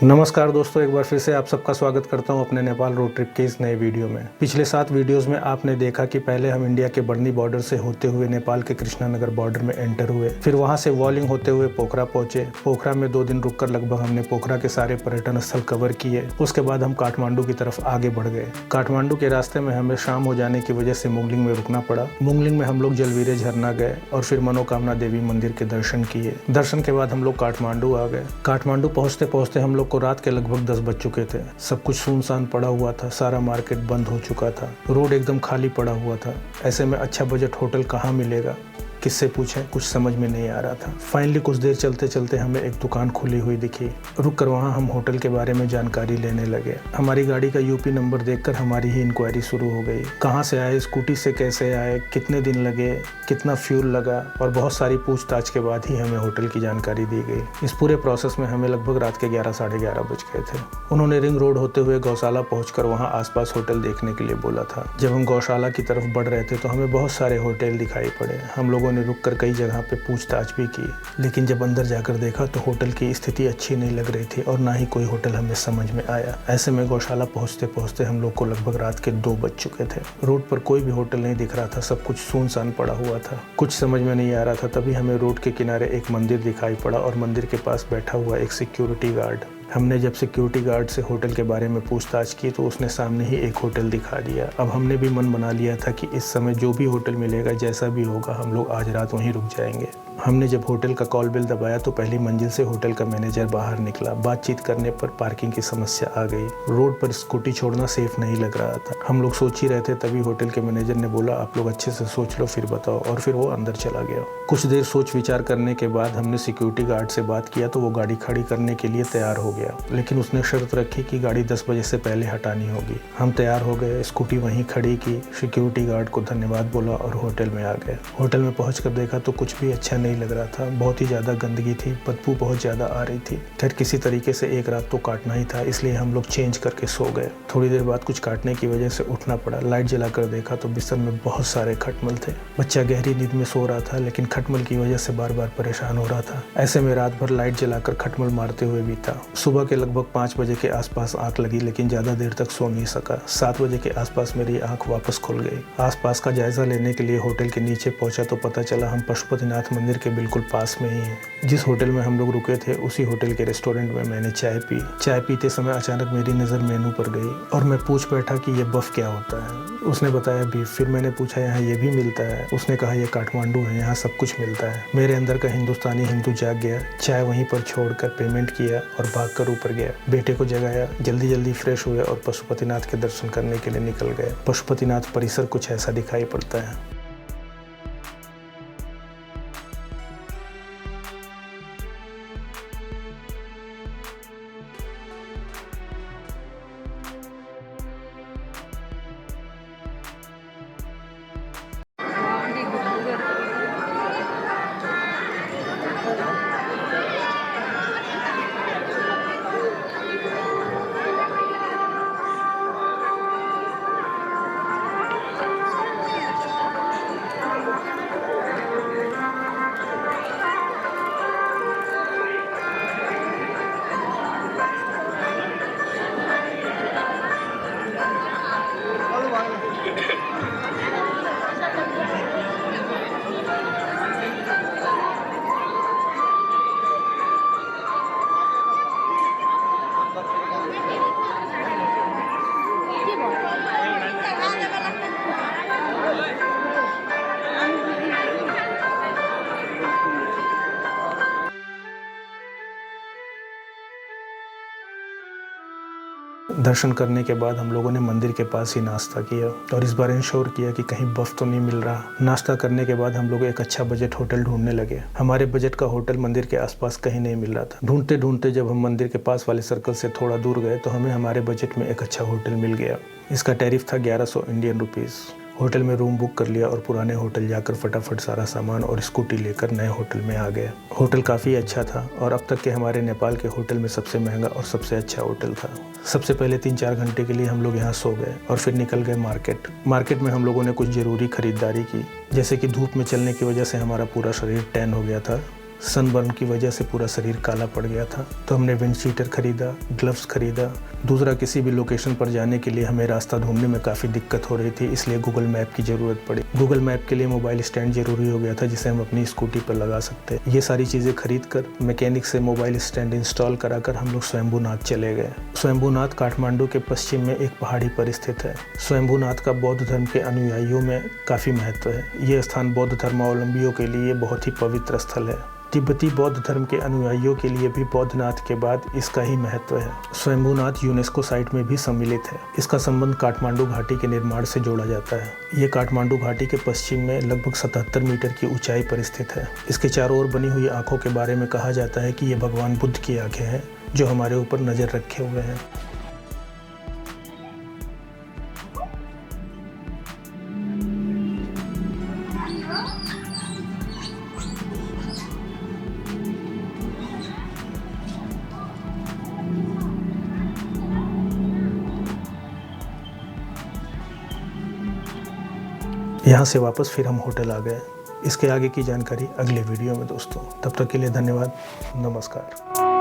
नमस्कार दोस्तों, एक बार फिर से आप सबका स्वागत करता हूं अपने नेपाल रोड ट्रिप के इस नए वीडियो में। पिछले 7 वीडियोस में आपने देखा कि पहले हम इंडिया के बर्नी बॉर्डर से होते हुए नेपाल के कृष्णानगर बॉर्डर में एंटर हुए, फिर वहां से वॉलिंग होते हुए पोखरा पहुंचे। पोखरा में 2 दिन रुककर लगभग हमने पोखरा के सारे पर्यटन स्थल कवर किए। उसके बाद हम काठमांडू की तरफ आगे बढ़ गए। काठमांडू के रास्ते में हमें शाम हो जाने की वजह से मुंगलिंग में रुकना पड़ा। मुंगलिंग में हम लोग जलवीरे झरना गए और फिर मनोकामना देवी मंदिर के दर्शन किए। दर्शन के बाद हम लोग काठमांडू आ गए। काठमांडू पहुंचते पहुंचते हम लोग को रात के लगभग 10 बज चुके थे। सब कुछ सुनसान पड़ा हुआ था, सारा मार्केट बंद हो चुका था, रोड एकदम खाली पड़ा हुआ था। ऐसे में अच्छा बजट होटल कहाँ मिलेगा, किससे पूछें, कुछ समझ में नहीं आ रहा था। फाइनली कुछ देर चलते चलते हमें एक दुकान खुली हुई दिखी। रुक कर वहाँ हम होटल के बारे में जानकारी लेने लगे। हमारी गाड़ी का यूपी नंबर देखकर हमारी ही इंक्वायरी शुरू हो गई। कहाँ से आए, स्कूटी से कैसे आए, कितने दिन लगे, कितना फ्यूल लगा, और बहुत सारी पूछताछ के बाद ही हमें होटल की जानकारी दी गई। इस पूरे प्रोसेस में हमें लगभग रात के 11 साढ़े 11 बज गए थे। उन्होंने रिंग रोड होते हुए गौशाला पहुंचकर वहाँ आसपास होटल देखने के लिए बोला था। जब हम गौशाला की तरफ बढ़ रहे थे तो हमें बहुत सारे होटल दिखाई पड़े। हम लोगों ने रुककर कई जगह पे पूछताछ भी की, लेकिन जब अंदर जाकर देखा तो होटल की स्थिति अच्छी नहीं लग रही थी और ना ही कोई होटल हमें समझ में आया। ऐसे में गौशाला पहुंचते पहुंचते हम लोग को लगभग रात के 2 बज चुके थे। रोड पर कोई भी होटल नहीं दिख रहा था, सब कुछ सुनसान पड़ा हुआ था। कुछ समझ में नहीं आ रहा था। तभी हमें रोड के किनारे एक मंदिर दिखाई पड़ा और मंदिर के पास बैठा हुआ एक सिक्योरिटी गार्ड। हमने जब सिक्योरिटी गार्ड से होटल के बारे में पूछताछ की तो उसने सामने ही एक होटल दिखा दिया। अब हमने भी मन बना लिया था कि इस समय जो भी होटल मिलेगा, जैसा भी होगा, हम लोग आज रात वहीं रुक जाएंगे। हमने जब होटल का कॉल बेल दबाया तो पहली मंजिल से होटल का मैनेजर बाहर निकला। बातचीत करने पर पार्किंग की समस्या आ गई। रोड पर स्कूटी छोड़ना सेफ नहीं लग रहा था। हम लोग सोच ही रहे थे, तभी होटल के मैनेजर ने बोला, आप लोग अच्छे से सोच लो फिर बताओ, और फिर वो अंदर चला गया। कुछ देर सोच विचार करने के बाद हमने सिक्योरिटी गार्ड से बात किया तो वो गाड़ी खड़ी करने के लिए तैयार हो गया, लेकिन उसने शर्त रखी कि गाड़ी 10 बजे से पहले हटानी होगी। हम तैयार हो गए, स्कूटी वहीं खड़ी की, सिक्योरिटी गार्ड को धन्यवाद बोला और होटल में आ गए। होटल में पहुंचकर देखा तो कुछ भी अच्छा नहीं लग रहा था। बहुत ही ज़्यादा गंदगी थी, बदबू बहुत ज़्यादा आ रही थी। खैर किसी तरीके से एक रात तो काटना ही था, इसलिए हम लोग चेंज करके सो गए। थोड़ी देर बाद कुछ काटने की वजह से उठना पड़ा। लाइट जलाकर देखा तो बिस्तर में बहुत सारे खटमल थे। बच्चा गहरी नींद में सो रहा था, लेकिन खटमल की वजह से बार बार परेशान हो रहा था। ऐसे में रात भर लाइट जलाकर खटमल मारते हुए बीता। सुबह के लगभग 5 बजे के आसपास आंख लगी, लेकिन ज़्यादा देर तक सो नहीं सका। 7 बजे के आसपास मेरी आंख वापस खुल गई। आसपास का जायजा लेने के लिए होटल के नीचे पहुंचा तो पता चला हम पशुपतिनाथ मंदिर के बिल्कुल पास में ही है। जिस होटल में हम लोग रुके थे उसी होटल के रेस्टोरेंट में मैंने चाय पी। चाय पीते समय अचानक मेरी नज़र मेनू पर गई और मैं पूछ बैठा कि ये बफ क्या होता है। उसने बताया बीफ। फिर मैंने पूछा यहाँ ये भी मिलता है? उसने कहा ये काठमांडू है, यहाँ सब कुछ मिलता है। मेरे अंदर का हिंदुस्तानी हिंदू जाग गया। चाय वहीं पर छोड़कर पेमेंट किया और भागकर ऊपर गया। बेटे को जगाया, जल्दी जल्दी फ्रेश हुए और पशुपतिनाथ के दर्शन करने के लिए निकल गए। पशुपतिनाथ परिसर कुछ ऐसा दिखाई पड़ता है। दर्शन करने के बाद हम लोगों ने मंदिर के पास ही नाश्ता किया और इस बार इंश्योर किया कि कहीं बफ तो नहीं मिल रहा। नाश्ता करने के बाद हम लोग एक अच्छा बजट होटल ढूंढने लगे। हमारे बजट का होटल मंदिर के आसपास कहीं नहीं मिल रहा था। ढूंढते ढूंढते जब हम मंदिर के पास वाले सर्कल से थोड़ा दूर गए तो हमें हमारे बजट में एक अच्छा होटल मिल गया। इसका टैरिफ था 1100 इंडियन रुपीज़। होटल में रूम बुक कर लिया और पुराने होटल जाकर फटाफट सारा सामान और स्कूटी लेकर नए होटल में आ गए। होटल काफ़ी अच्छा था और अब तक के हमारे नेपाल के होटल में सबसे महंगा और सबसे अच्छा होटल था। सबसे पहले 3-4 घंटे के लिए हम लोग यहाँ सो गए और फिर निकल गए मार्केट में हम लोगों ने कुछ ज़रूरी खरीदारी की, जैसे कि धूप में चलने की वजह से हमारा पूरा शरीर टैन हो गया था। सनबर्न की वजह से पूरा शरीर काला पड़ गया था। तो हमने विंड शीटर खरीदा, ग्लव्स खरीदा। दूसरा, किसी भी लोकेशन पर जाने के लिए हमें रास्ता ढूंढने में काफ़ी दिक्कत हो रही थी, इसलिए गूगल मैप की ज़रूरत पड़ी। गूगल मैप के लिए मोबाइल स्टैंड ज़रूरी हो गया था जिसे हम अपनी स्कूटी पर लगा सकते। ये सारी चीज़ें खरीद कर मैकेनिक से मोबाइल स्टैंड इंस्टॉल कराकर हम लोग स्वयंभूनाथ चले गए। स्वयंभूनाथ काठमांडू के पश्चिम में एक पहाड़ी पर स्थित है। स्वयंभूनाथ का बौद्ध धर्म के अनुयायियों में काफ़ी महत्व है। ये स्थान बौद्ध धर्मावलंबियों के लिए बहुत ही पवित्र स्थल है। तिब्बती बौद्ध धर्म के अनुयायियों के लिए भी बौद्धनाथ के बाद इसका ही महत्व है। स्वयंभूनाथ यूनेस्को साइट में भी सम्मिलित है। इसका संबंध काठमांडू घाटी के निर्माण से जोड़ा जाता है। ये काठमांडू घाटी के पश्चिम में लगभग 77 मीटर की ऊंचाई पर स्थित है। इसके चारों ओर बनी हुई आंखों के बारे में कहा जाता है कि ये भगवान बुद्ध की आंखें हैं जो हमारे ऊपर नज़र रखे हुए हैं। यहाँ से वापस फिर हम होटल आ गए। इसके आगे की जानकारी अगले वीडियो में दोस्तों। तब तक के लिए धन्यवाद। नमस्कार।